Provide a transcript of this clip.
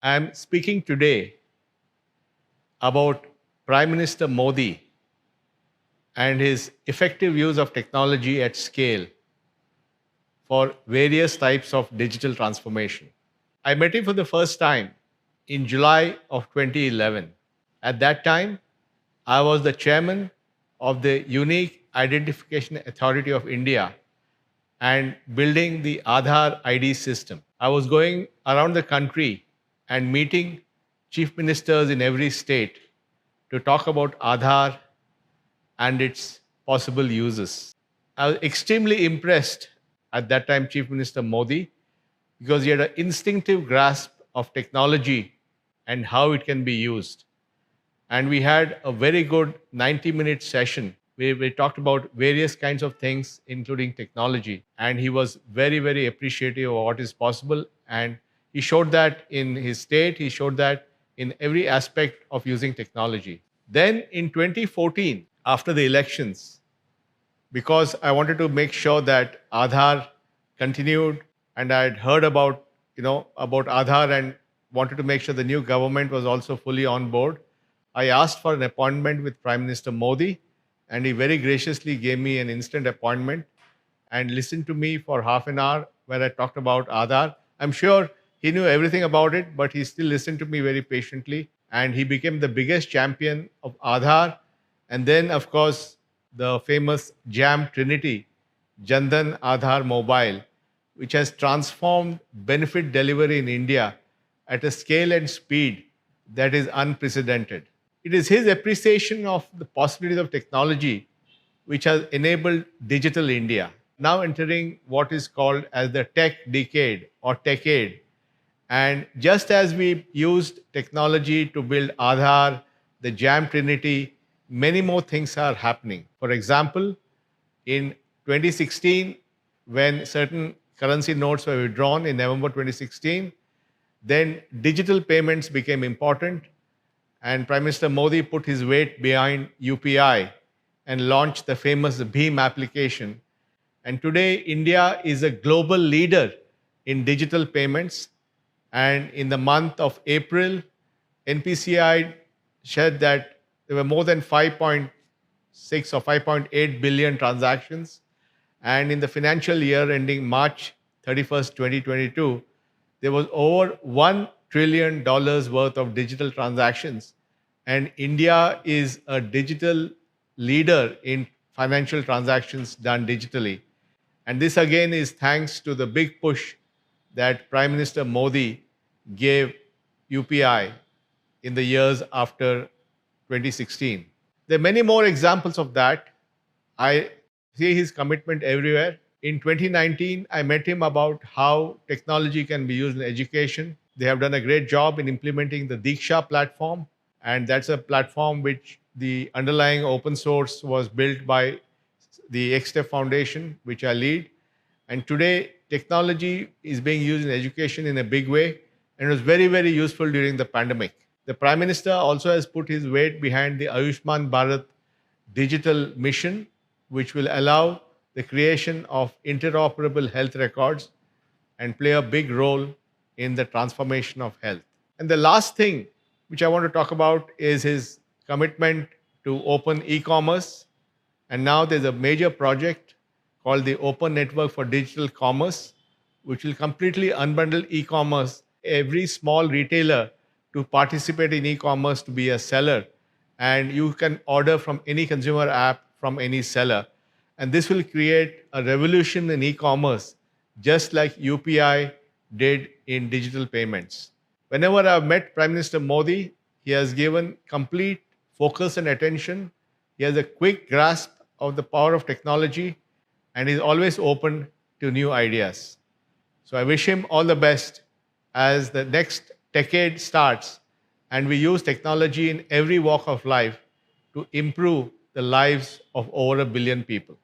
I'm speaking today about Prime Minister Modi and his effective use of technology at scale for various types of digital transformation. I met him for the first time in July of 2011. At that time, I was the chairman of the Unique Identification Authority of India and building the Aadhaar ID system. I was going around the country and meeting chief ministers in every state to talk about Aadhaar and its possible uses. I was extremely impressed at that time, Chief Minister Modi, because he had an instinctive grasp of technology and how it can be used. And we had a very good 90-minute session where we talked about various kinds of things, including technology. And he was very, very appreciative of what is possible. And he showed that in his state, he showed that in every aspect of using technology. Then in 2014, after the elections, because I wanted to make sure that Aadhaar continued, and I had heard about about Aadhaar and wanted to make sure the new government was also fully on board. I asked for an appointment with Prime Minister Modi, and he very graciously gave me an instant appointment and listened to me for half an hour where I talked about Aadhaar. I'm sure he knew everything about it, but he still listened to me very patiently, and he became the biggest champion of Aadhaar. And then, of course, the famous JAM Trinity, Jandan Aadhaar Mobile, which has transformed benefit delivery in India at a scale and speed that is unprecedented. It is his appreciation of the possibilities of technology which has enabled digital India, now entering what is called as the tech decade or techade. And just as we used technology to build Aadhaar, the JAM Trinity, many more things are happening. For example, in 2016, when certain currency notes were withdrawn in November 2016, then digital payments became important, and Prime Minister Modi put his weight behind UPI and launched the famous BHIM application. And today, India is a global leader in digital payments. And in the month of April, NPCI shared that there were more than 5.6 or 5.8 billion transactions. And in the financial year ending March 31st, 2022, there was over $1 trillion worth of digital transactions. And India is a digital leader in financial transactions done digitally. And this again is thanks to the big push that Prime Minister Modi gave UPI in the years after 2016. There are many more examples of that. I see his commitment everywhere. In 2019, I met him about how technology can be used in education. They have done a great job in implementing the Diksha platform, and that's a platform which the underlying open source was built by the XTEP Foundation, which I lead. And today, technology is being used in education in a big way, and it was very, very useful during the pandemic. The Prime Minister also has put his weight behind the Ayushman Bharat digital mission, which will allow the creation of interoperable health records and play a big role in the transformation of health. And the last thing which I want to talk about is his commitment to open e-commerce. And now there's a major project called the Open Network for Digital Commerce, which will completely unbundle e-commerce. Every small retailer to participate in e-commerce to be a seller, and you can order from any consumer app from any seller. And this will create a revolution in e-commerce, just like UPI did in digital payments. Whenever I've met Prime Minister Modi, he has given complete focus and attention. He has a quick grasp of the power of technology, and he's always open to new ideas. So I wish him all the best as the next decade starts and we use technology in every walk of life to improve the lives of over 1 billion people.